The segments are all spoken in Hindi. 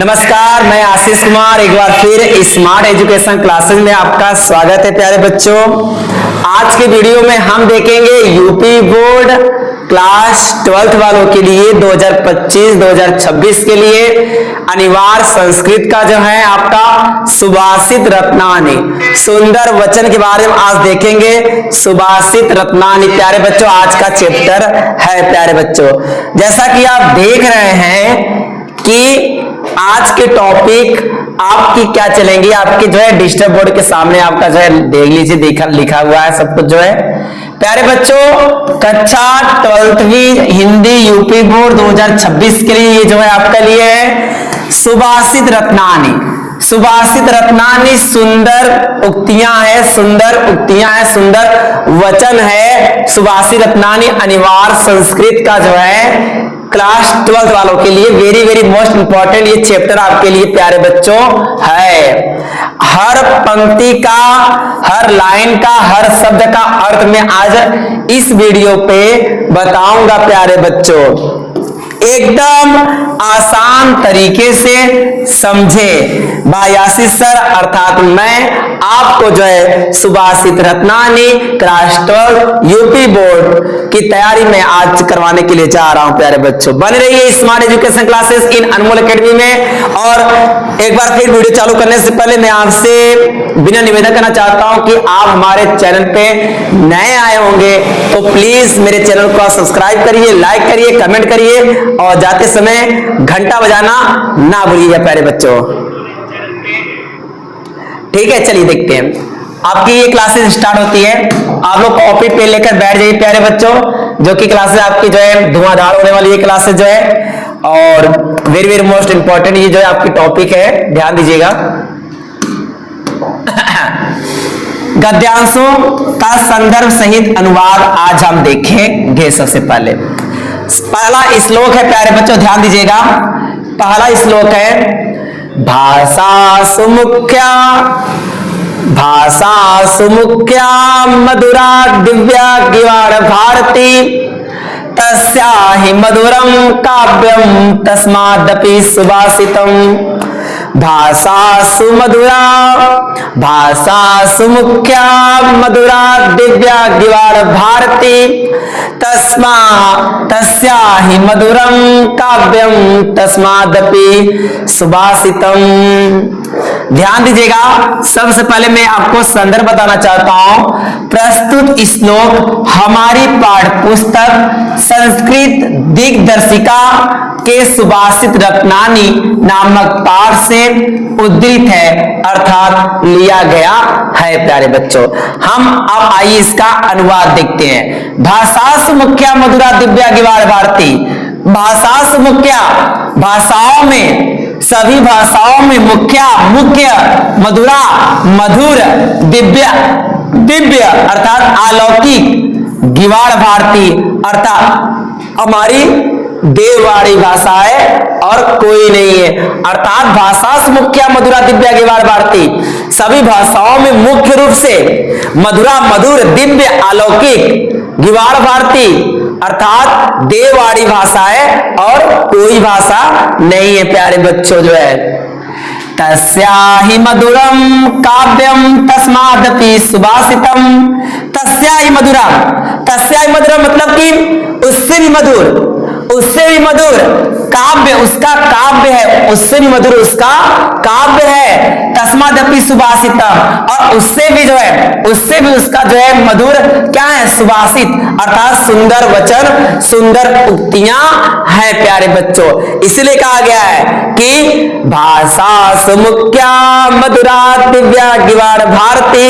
नमस्कार, मैं आशीष कुमार एक बार फिर स्मार्ट एजुकेशन क्लासेस में आपका स्वागत है। प्यारे बच्चों, आज के वीडियो में हम देखेंगे यूपी बोर्ड क्लास 12th वालों के लिए 2025-2026 के लिए अनिवार्य संस्कृत का जो है आपका सुभाषित रत्नानी सुंदर वचन के बारे में आज देखेंगे। सुभाषित रत्नानी प्यारे बच्चों आज का चैप्टर है। प्यारे बच्चों, जैसा कि आप देख रहे हैं कि आज के टॉपिक आपकी क्या चलेंगी, आपके जो है डिजिटल बोर्ड के सामने आपका जो है देख लीजिए लिखा हुआ है सब कुछ जो है। प्यारे बच्चों, कक्षा 12वीं हिंदी यूपी बोर्ड 2026 के लिए ये जो है आपके लिए है सुभाषित रत्नानी। सुभाषित रत्नानी सुंदर उक्तियां हैं, सुंदर वचन है। सुभाषित रत्नानी अनिवार्य संस्कृत का जो है क्लास 12th वालों के लिए वेरी मोस्ट इंपॉर्टेंट ये चैप्टर आपके लिए प्यारे बच्चों है। हर पंक्ति का, हर लाइन का, हर शब्द का अर्थ में आज इस वीडियो पे बताऊंगा प्यारे बच्चों। एकदम आसान तरीके से समझे। भाई आशीष सर अर्थात मैं आपको जो है सुभाषित रत्नानी क्लास 12 यूपी बोर्ड की तैयारी में आज करवाने के लिए जा रहा हूं। प्यारे बच्चों, बने रहिए smart education classes in Anmol academy में। और एक बार फिर वीडियो चालू करने से पहले मैं आपसे बिना निवेदन करना चाहता हूं कि आप हमारे चैनल पे नए आए होंगे तो प्लीज मेरे चैनल को सब्सक्राइब करिए, लाइक करिए, कमेंट करिए और जाते समय घंटा बजाना ना भूलिएगा प्यारे बच्चों। ठीक है, चलिए देखते हैं। आपकी ये क्लासेस स्टार्ट होती है, आप लोग कॉपी पेन लेकर बैठ जाइए प्यारे बच्चों, जो कि क्लासेस आपकी जो है धुआंधार होने वाली ये क्लासेस जो है। और वेरी मोस्ट इंपॉर्टेंट ये जो है आपकी टॉपिक है, ध्यान दीजिएगा। गद्यांशों का संदर्भ सहित अनुवाद आज हम देखेंगे। सबसे पहला श्लोक है प्यारे बच्चों, ध्यान दीजिएगा। पहला श्लोक है भाषा सुमुख्या मधुरा दिव्या गिवाड़ भारती तस्याहि मधुरम काव्यम तस्मादपि सुभाषितम। भाषा सुमुख्या मधुरा दिव्या गिवाड़ भारती तस्याहि मधुरम काव्यम तस्मादपि सुभाषितम। ध्यान दीजिएगा। सबसे पहले मैं आपको संदर्भ बताना चाहता हूं। प्रस्तुत श्लोक हमारी पाठ्य पुस्तक संस्कृत दिग्दर्शिका के सुभाषित रत्नानी नामक पाठ से उद्धृत है, अर्थात लिया गया है। प्यारे बच्चों, हम अब आइए इसका अनुवाद देखते हैं। भाषा सुमुख्या मधुरा दिव्या गिवाड़ भारती। भाषा सुमुख्या, भाषाओं में, सभी भाषाओं में मुख्य मधुरा मधुर दिव्य अर्थात अलौकिक गिवाड़ भारती अर्थात हमारी देववाड़ी भाषा है और कोई नहीं है। अर्थात भाषा मुख्य मधुरा दिव्या गिवाड़ भारती, सभी भाषाओं में मुख्य रूप से मधुरा मधुर दिव्य अलौकिक गिवाड़ भारती अर्थात देववाड़ी भाषा है और कोई भाषा नहीं है। प्यारे बच्चों जो है तस्याहि मधुरम काव्यम तस्मादपि सुभाषितम। तस्याहि मधुरम मतलब कि उससे भी मधुर काव्य, उसका काव्य है, उससे भी मधुर उसका काव्य है। तस्मादपि सुभाषितम, और उससे भी उसका जो है मधुर क्या है, सुभाषित अर्थात सुंदर वचन, सुंदर उक्तियां हैं। प्यारे बच्चों, इसलिए कहा गया है कि भाषा सुमुख्या मधुरा दिव्या गिवाड़ भारती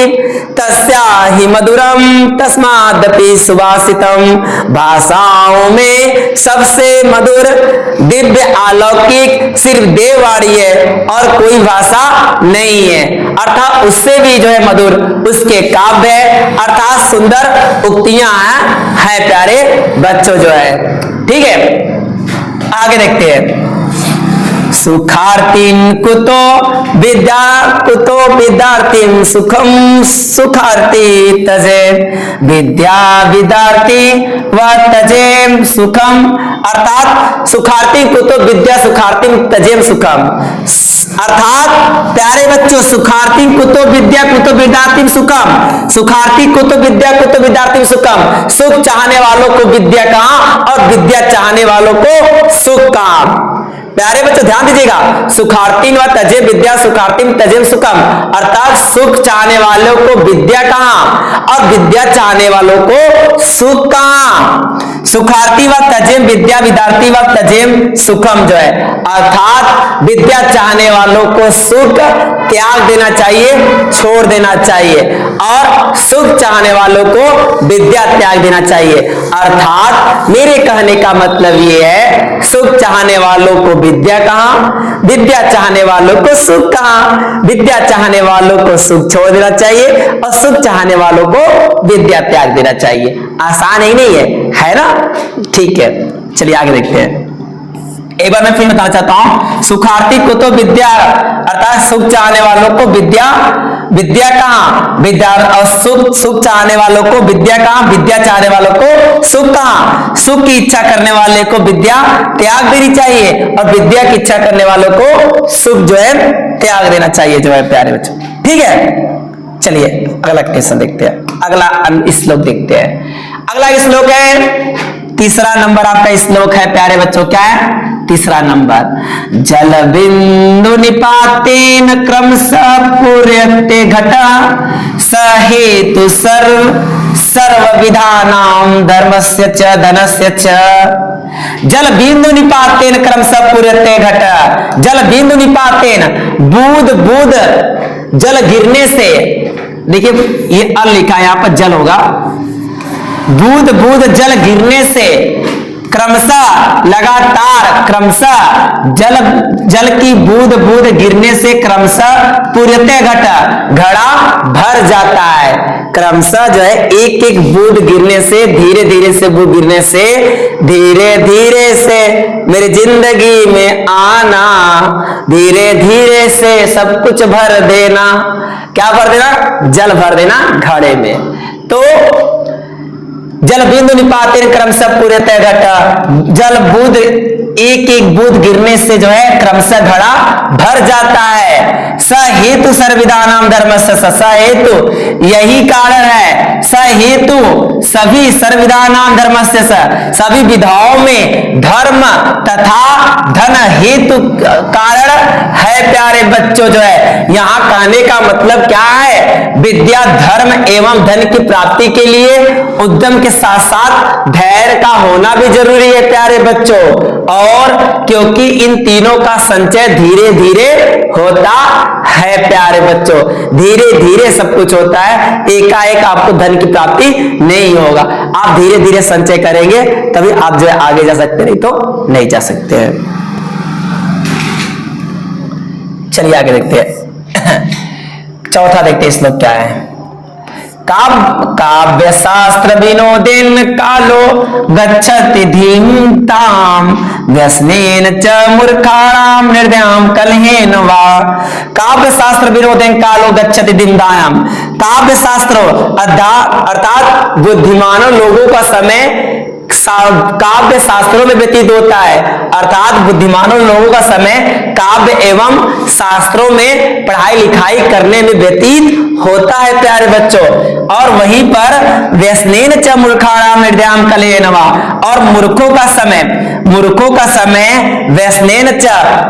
तस्याहि मधुरम तस्मादपि सुभाषितम। भाषाओं में सबसे मधुर दिव्य अलौकिक सिर्फ देववाड़ी है और कोई भाषा नहीं है। अर्थात उससे भी जो है मधुर उसके काव्य है, अर्थात सुंदर उक्तियां हैं प्यारे बच्चों जो है। ठीक है, आगे देखते हैं। सुखार्तिं कुतो विद्यार्थिं सुखम सुखार्ति तजे विद्या विद्यार्थी व तजेम सुखम, अर्थात सुखार्ति कुतो विद्या सुखार्ति तजेम सुखम, अर्थात प्यारे बच्चों सुखार्ति कुतो विद्या कुतो विद्यार्थी सुखम, सुखार्थी कुतो विद्या कुतो विद्यार्थी सुखम, सुख चाहने वालों को विद्या कहां और विद्या चाहने वालों को सुख कहां। प्यारे बच्चों ध्यान दीजिएगा, सुखार्थी व तजे विद्या सुखार्थी तजेम सुखम, अर्थात सुख चाहने वालों को विद्या कहां और विद्या चाहने वालों को सुख कहां। सुखार्थी व तजेम विद्या विद्यार्थी व तजेम सुखम जो है, अर्थात विद्या चाहने वालों को सुख त्याग देना चाहिए, छोड़ देना चाहिए, और सुख चाहने वालों को विद्या त्याग देना चाहिए। अर्थात मेरे कहने का मतलब ये है, सुख चाहने वालों को विद्या कहां, विद्या चाहने वालों को सुख कहां, विद्या चाहने वालों को सुख छोड़ देना चाहिए और सुख चाहने वालों को विद्या त्याग देना चाहिए। आसान ही नहीं है ना? ठीक है, चलिए आगे देखते हैं। एक बार मैं फिर बताना चाहता हूं, सुखार्थी को तो विद्या अर्थात सुख चाहने वालों को विद्या, विद्या कहां विद्या, और सुख चाहने वालों को विद्या कहां, विद्या चाहने वालों को सुख कहां। सुख की इच्छा करने वाले को विद्या त्याग देनी चाहिए और विद्या की इच्छा करने वालों को सुख जो है त्याग देना चाहिए जो है प्यारे बच्चों। ठीक है, चलिए अगला क्वेश्चन देखते हैं, अगला श्लोक देखते हैं। अगला श्लोक है तीसरा नंबर आपका श्लोक है प्यारे बच्चों, क्या है तीसरा नंबर। जल बिंदु निपातेन क्रमशः पूर्यते घटा सहेतु सर्व विधानां धर्मस्य च धनस्य च। जल बिंदु निपातेन क्रमशः पूर्यते घटा, जल बिंदु निपातेन बूंद बूंद जल गिरने से, देखिए ये अल लिखा है यहां पर जल होगा, बूंद बूंद जल गिरने से क्रमशः लगातार क्रमशः जल की बूंद बूंद गिरने से क्रमशः पूर्यते घटा घड़ा भर जाता है। क्रमशः जो है एक एक बूंद गिरने से, धीरे धीरे से बूंद गिरने से, धीरे धीरे से मेरी जिंदगी में आना, धीरे धीरे से सब कुछ भर देना। क्या भर देना? जल भर देना घड़े में। तो जल बिंदु निपातेन क्रमशः पूर्यते घटा, जल बूंद एक एक बूंद गिरने से जो है क्रमशः घड़ा भर जाता है। सहेतु सर्वविधानां धर्मस्य, सहेतु यही कारण है, सहेतु सभी सर्वविधानां धर्मस्य, सभी विधाओं में धर्म तथा धन हेतु कारण है प्यारे बच्चों। जो है यहाँ कहने का मतलब क्या है, विद्या धर्म एवं धन की प्राप्ति के लिए उद्यम के साथ साथ धैर्य का होना भी जरूरी है प्यारे बच्चों, और क्योंकि इन तीनों का संचय धीरे धीरे होता है प्यारे बच्चों, धीरे धीरे सब कुछ होता है, एकाएक आपको धन की प्राप्ति नहीं होगा। आप धीरे धीरे संचय करेंगे तभी आप जो है आगे जा सकते, नहीं तो नहीं जा सकते हैं। चलिए आगे देखते हैं, चौथा देखते हैं श्लोक क्या है। काव्य शास्त्र विनोदेन कालो गच्छति धीमताम व्यसनेन च मूर्खाणाम निर्दयम कलहेन वा। काव्य शास्त्र विनोदेन कालो गच्छति धीमताम, काव्य शास्त्र अर्थात बुद्धिमानों लोगों का समय काव्य शास्त्रों में व्यतीत होता है, अर्थात बुद्धिमानों लोगों का समय काव्य एवं शास्त्रों में पढ़ाई लिखाई करने में व्यतीत होता है प्यारे बच्चों। और वहीं पर व्यसनेन च मूर्खाणाम निर्दयम कलहेन वा, और मूर्खों का समय व्यसनेन च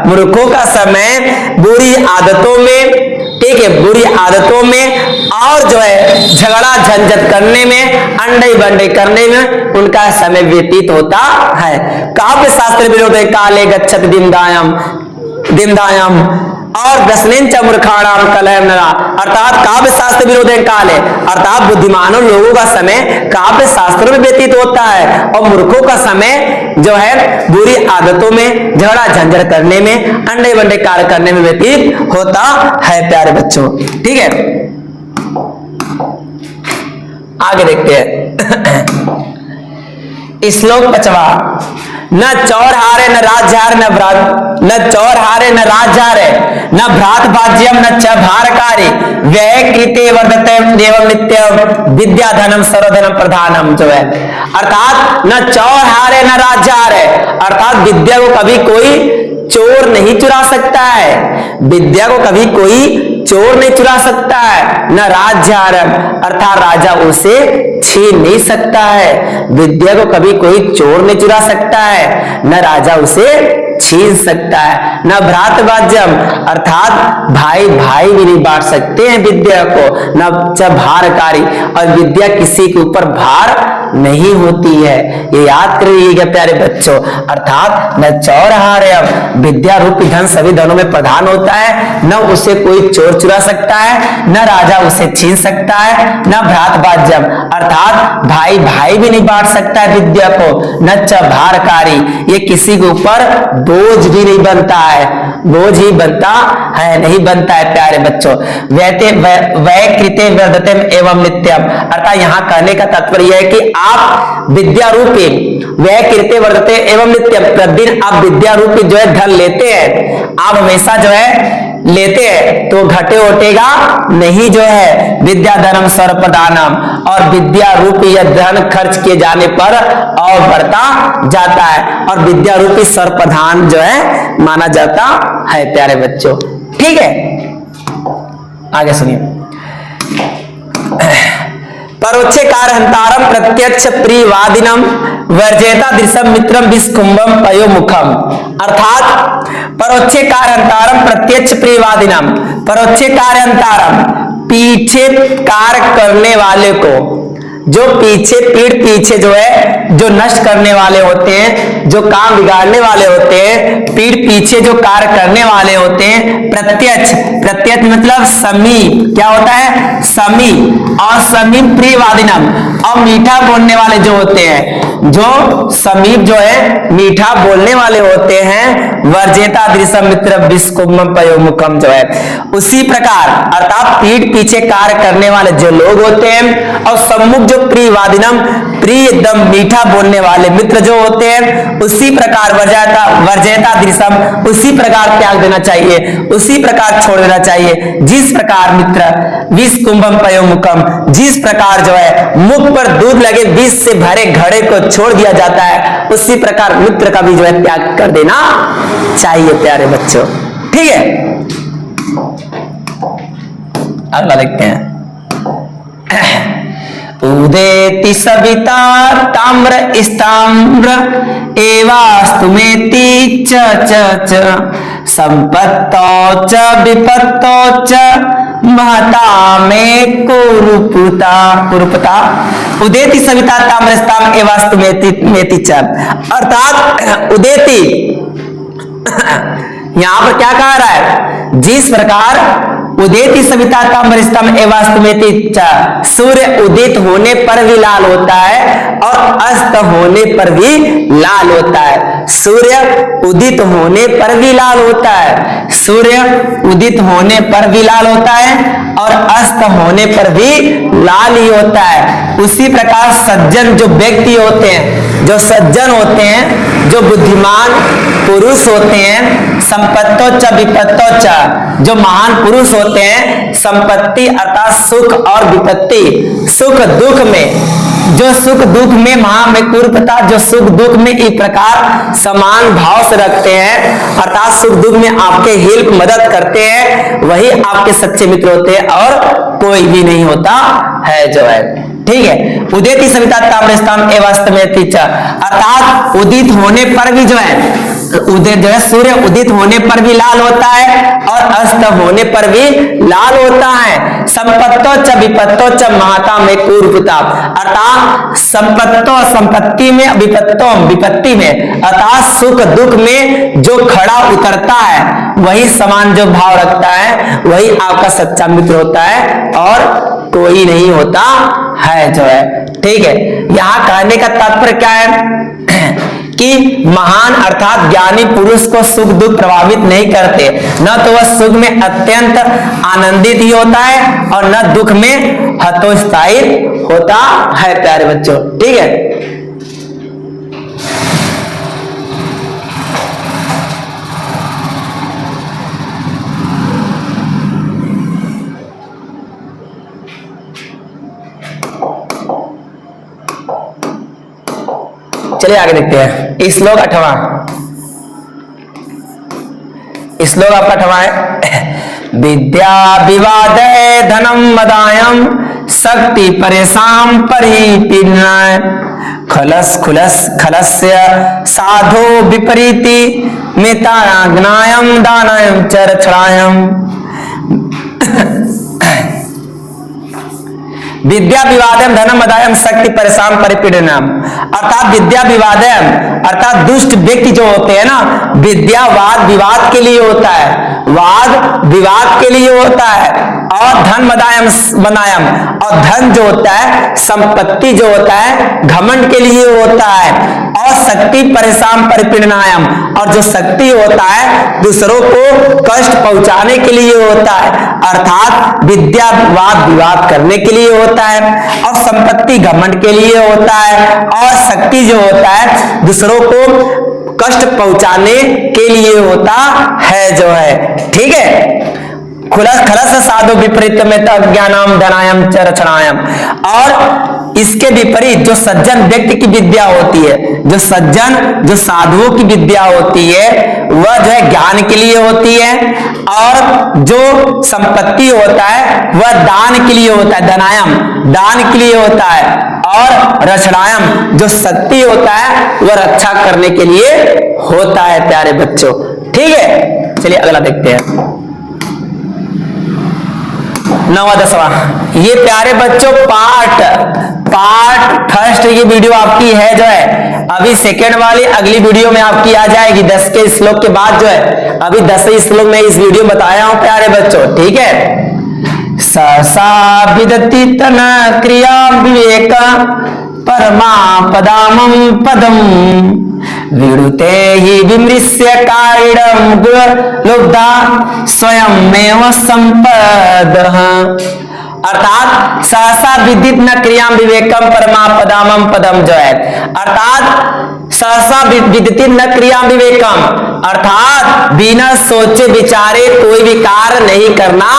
मूर्खों का समय बुरी आदतों में, ठीक है, बुरी आदतों में और जो है झगड़ा झंझट करने में, अंडे बंडे करने में उनका समय व्यतीत होता है। काव्य शास्त्र विरोध काले गच्छति दिमदायम और व्यसनेन च मूर्खाणाम कलहेन वा, अर्थात काव्य शास्त्र विरोध काले अर्थात बुद्धिमानों लोगों का समय काव्य शास्त्रों में व्यतीत होता है और मूर्खों का समय जो है बुरी आदतों में, झगड़ा झंझट करने में, अंडे बंडे कार्य करने में व्यतीत होता है प्यारे बच्चों। ठीक है, आगे देखते हैं श्लोक 5वां। न चौर हारे न राज हारे न चौर हारे न राज हारे न भ्रात भाज्यम न च भारकारी व्यय कृते वर्धते एवं नित्यम विद्या धनम सर्वधनम प्रधानम। जो है अर्थात न चौर हारे न राज हारे, अर्थात विद्या को कभी कोई चोर नहीं चुरा सकता है, विद्या को कभी कोई चोर नहीं चुरा सकता है, न राज्यहारम अर्थात राजा उसे छीन नहीं सकता है। विद्या को कभी कोई चोर नहीं चुरा सकता है, न राजा उसे छीन सकता है। न भ्रात भाज्यम अर्थात भाई भाई भी नहीं बांट सकते हैं विद्या को। न च भारकारी, और विद्या किसी के ऊपर भार नहीं होती है, ये याद करिएगा प्यारे बच्चों। अर्थात न चौर हारे, विद्या रूपी धन सभी धनों में प्रधान होता है, न उसे कोई चोर चुरा सकता है, न राजा उसे छीन सकता है। न भ्रात भाज्यम अर्थात भाई भाई भी नहीं बांट सकता है विद्या को। न च भारकारी, ये किसी के ऊपर बोझ भी नहीं बनता है, बोझ ही बनता है नहीं बनता है प्यारे बच्चों। वै कृते वर्धते एवं नित्यम, अर्थात यहाँ कहने का तात्पर्य है कि आप विद्या रूपी व्यय कृते वर्धते एवं नित्यम, प्रतिदिन आप विद्या रूपी जो है धन लेते हैं, आप हमेशा जो है लेते हैं तो घटे उठेगा नहीं। जो है विद्या धनम सर्वप्रधानम, और विद्या रूपी यह धन खर्च किए जाने पर और बढ़ता जाता है, और विद्या रूपी सर्वप्रधान जो है माना जाता है प्यारे बच्चों। ठीक है, आगे सुनिए। परोक्षे कारहंतारम प्रत्यक्ष प्रियवादिनम वर्जेता दृश्यम मित्रम विस्कुंभम पयोमुखम, अर्थात परोक्षे कारहंतारम प्रत्यक्ष प्रियवादिनम, परोक्षे कारहंतारम पीछे कार्य करने वाले को, जो पीछे पीठ पीछे जो है जो नष्ट करने वाले होते हैं, जो काम बिगाड़ने वाले होते हैं, पीठ पीछे जो कार्य करने वाले होते हैं। प्रत्यक्ष, प्रत्यक्ष मतलब समीप, क्या होता है समी, और समीप प्रियवादिनम, और मीठा बोलने वाले जो होते हैं, जो समीप जो है मीठा बोलने वाले होते हैं। वर्जेता दृश्यम मित्र विस्कुंभम पयोमुखम, जो है उसी प्रकार अर्थात पीठ पीछे कार्य करने वाले जो लोग होते हैं, और सम्मुख जो प्रियवादिनम प्रिय एकदम मीठा बोलने वाले मित्र जो होते हैं, उसी प्रकार वर्जेता दृश्यम, उसी प्रकार त्याग देना चाहिए, उसी प्रकार छोड़ देना चाहिए। जिस प्रकार मित्र विस्कुंभम पयोमुखम, जिस प्रकार जो है मुख पर दूध लगे विष से भरे घड़े को छोड़ दिया जाता है, उसी प्रकार मित्र का भी जो है त्याग कर देना चाहिए प्यारे बच्चों। ठीक है, अगला देखते हैं। उदेति सविता ताम्र स्ताम्र एवास्तुमेति च च च संपत्तो च विपत्तो च महता में कुरुपता। उदेति सविता ताम्र स्ताम एवास्तुमेति च, अर्थात उदेति यहां पर क्या कह रहा है, जिस प्रकार उदित सविता ताम्रस्तम एवास्तमेति, सूर्य उदित होने पर भी लाल होता है और अस्त होने पर भी लाल होता है। सूर्य उदित होने पर भी लाल होता है, सूर्य उदित होने पर भी लाल होता है और अस्त होने पर भी लाल ही होता है। उसी प्रकार सज्जन जो व्यक्ति होते हैं, जो सज्जन होते हैं, जो बुद्धिमान पुरुष होते हैं, संपत्तो च विपत्तो च, जो महान पुरुष होते हैं, संपत्ति अर्थात सुख और विपत्ति, सुख दुख में, जो सुख दुख में महामेकुरपता, जो सुख दुख में एक प्रकार समान भाव से रखते हैं, अर्थात सुख दुख में आपके हेल्प मदद करते हैं, वही आपके सच्चे मित्र होते हैं और कोई भी नहीं होता है जो है। ठीक है, उदित सविता ताम्रस्ताम एवास्तमेति च, अर्थात उदित होने पर भी जो है उदित जो है सूर्य उदित होने पर भी लाल होता है और अस्त होने पर भी लाल होता है। संपत्तो च विपत्तो च महता में कुरुपता, अर्थात संपत्तो संपत्ति में, विपत्तो विपत्ति में, अर्थात सुख दुख में जो खड़ा उतरता है वही समान जो भाव रखता है वही आपका सच्चा मित्र होता है और कोई नहीं होता है जो है। ठीक है, यहाँ कहने का तात्पर्य क्या है कि महान अर्थात ज्ञानी पुरुष को सुख दुख प्रभावित नहीं करते, न तो वह सुख में अत्यंत आनंदित ही होता है और न दुख में हतोत्साही होता है प्यारे बच्चों। ठीक है, चलिए आगे देखते हैं। श्लोक 8वां, श्लोक आपका 8वां है। विद्या विवाद धनम मदायम शक्ति परेशान परिपीडनाय खलस खुलस खलस्य साधो विपरीति मिताज्ञायम दानयम चरक्षणायम। विद्या विवादम धनम मदायम शक्ति परेशान परिपीडनम, अर्थात विद्या विवादम अर्थात दुष्ट व्यक्ति जो होते हैं ना, विद्या वाद विवाद के लिए होता है, वाद विवाद के लिए होता है, और धन मदायम मदायम और धन जो होता है, संपत्ति जो होता है घमंड के लिए होता है, और शक्ति परेशान परिपीडनायम और जो शक्ति होता है दूसरों को कष्ट पहुंचाने के लिए होता है, अर्थात विद्या वाद विवाद करने के लिए होता है, और संपत्ति घमंड के लिए होता है, और शक्ति जो होता है दूसरों को कष्ट पहुंचाने के लिए होता है जो है, ठीक है। खुलस खलस साधु विपरीत में ज्ञानम धनायम चरक्षणायम, और इसके विपरीत जो सज्जन व्यक्ति की विद्या होती है, जो सज्जन जो साधुओं की विद्या होती है वह जो है ज्ञान के लिए होती है, और जो संपत्ति होता है वह दान के लिए होता है, धनायम दान के लिए होता है, और रक्षणायम जो शक्ति होता है वह रक्षा करने के लिए होता है प्यारे बच्चों, ठीक है। चलिए अगला देखते हैं। 9वां 10वां, ये प्यारे बच्चों पार्ट फर्स्ट ये वीडियो आपकी है जो है, अभी सेकेंड वाली अगली वीडियो में आपकी आ जाएगी 10 के श्लोक के बाद जो है, अभी 10वें श्लोक में इस वीडियो में बताया हूं प्यारे बच्चों, ठीक है। सहसा विदति तन क्रिया विवेक परमा पदामं पदम विडुते ही विमृश्य कारिणं गुणलुब्धा स्वयमेव संपदः, अर्थात सहसा विदित न क्रियाम विवेकम परमा पदामम पदम जो है, अर्थात सहसा विदित न क्रियाम विवेकम अर्थात बिना सोचे विचारे कोई भी कार्य नहीं करना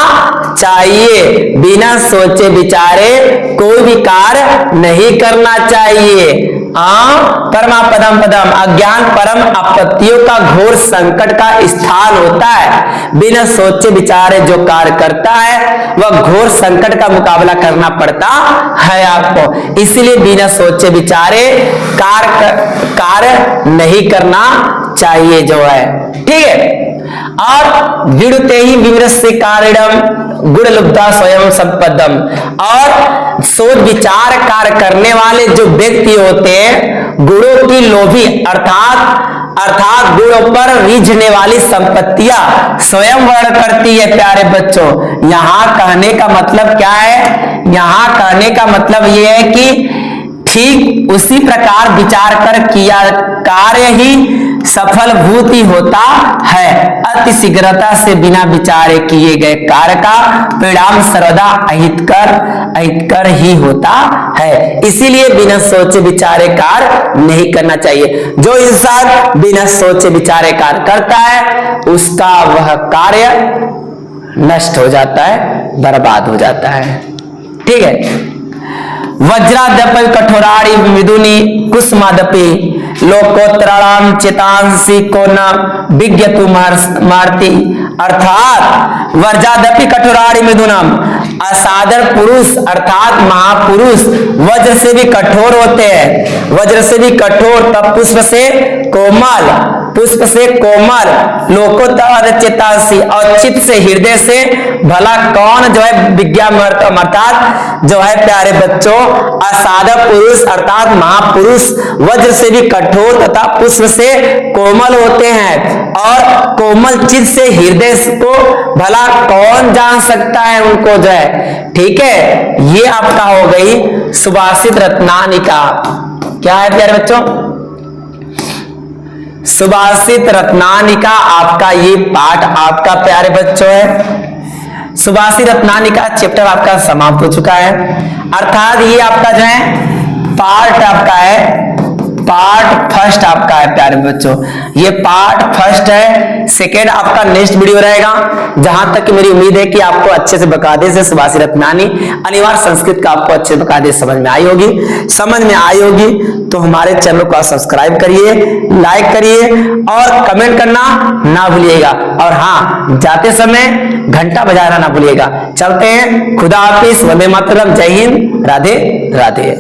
चाहिए, बिना सोचे विचारे कोई भी कार्य नहीं करना चाहिए। परमा पदम पदम अज्ञान परम आपत्तियों का घोर संकट का स्थान होता है, बिना सोचे विचारे जो कार्य करता है वह घोर संकट का मुकाबला करना पड़ता है आपको, इसलिए बिना सोचे विचारे कार्य नहीं करना चाहिए जो है, ठीक है। और विडुते ही विमृश्य कारिणम गुणलुब्धा स्वयं संपदम, और सोच विचार कार्य करने वाले जो व्यक्ति होते हैं गुणों की लोभी अर्थात गुणों पर रिझने वाली संपत्तियां स्वयं वर्ण करती है प्यारे बच्चों। यहां कहने का मतलब क्या है, यहां कहने का मतलब यह है कि ठीक उसी प्रकार विचार कर किया कार्य ही सफल भूत ही होता है, अति शीघ्रता से बिना विचारे किए गए कार्य का परिणाम सर्वदा अहितकर ही होता है, इसीलिए बिना सोचे विचारे कार्य नहीं करना चाहिए। जो इंसान बिना सोचे विचारे कार्य करता है उसका वह कार्य नष्ट हो जाता है, बर्बाद हो जाता है, ठीक है। वज्राद्यपि कठोराणि मृदुनि कुसुमादपि लोकोत्तराणां चेतांसि को न विज्ञतु मार्ति, अर्थात वज्राद्यपि कठोराणि मृदुनम असाधारण पुरुष अर्थात महापुरुष वज्र से भी कठोर होते हैं, वज्र से भी कठोर तब पुष्प से कोमल लोकोत्तर चेतांसी और चित्त से हृदय से भला कौन जो है विज्ञान अर्थात जो है प्यारे बच्चों असाधारण पुरुष अर्थात महापुरुष वज्र से भी कठोर तथा पुष्प से कोमल होते हैं, और कोमल चित्त से हृदय को भला कौन जान सकता है उनको जो है, ठीक है। ये आपका हो गई सुभाषित रत्नानिका। क्या है प्यारे बच्चों, सुभाषित रत्नानिका आपका ये पाठ आपका प्यारे बच्चों है। सुभाषित रत्नानिका चैप्टर आपका समाप्त हो चुका है, अर्थात ये आपका जो है पार्ट आपका है, पार्ट फर्स्ट आपका है प्यारे बच्चों, ये पार्ट फर्स्ट है, सेकेंड आपका नेक्स्ट वीडियो रहेगा, जहां तक मेरी उम्मीद है कि आपको अच्छे से बकायदे से सुभाषित रत्नानी अनिवार्य संस्कृत का आपको अच्छे बकायदे समझ में आई होगी। तो हमारे चैनल को सब्सक्राइब करिए, लाइक करिए और कमेंट करना ना भूलिएगा। और हाँ, जाते समय घंटा बजाना ना भूलिएगा। चलते हैं, खुदा हाफिज, वंदे मातरम, जय हिंद, राधे राधे।